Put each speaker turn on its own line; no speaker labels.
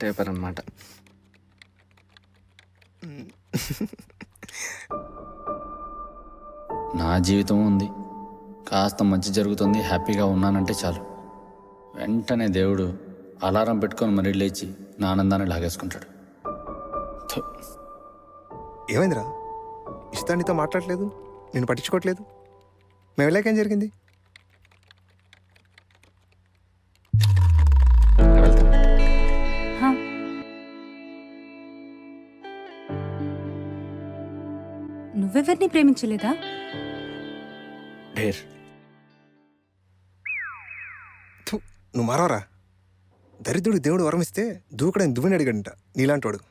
Set అయిపోయారనమాట. నా జీవితం ఉంది, కాస్త మంచి జరుగుతుంది, హ్యాపీగా ఉన్నానంటే చాలు, వెంటనే దేవుడు అలారం పెట్టుకొని మరీ లేచి నా ఆనందాన్ని లాగేసుకుంటాడు. థు.
ఏమైందిరా? ఇష్టా నీతో మాట్లాడలేదు, నేను పట్టించుకోవట్లేదు. మేము వెళ్ళాకేం జరిగింది?
వెళ్తాను.
హా. నువ్వెవరిని ప్రేమించలేదా?
ఢేర్.
నువ్వు మారవరా. దరిద్రుడు దేవుడు వరం ఇస్తే దూకడని దువ్వని అడిగంట నీలాంటోడు.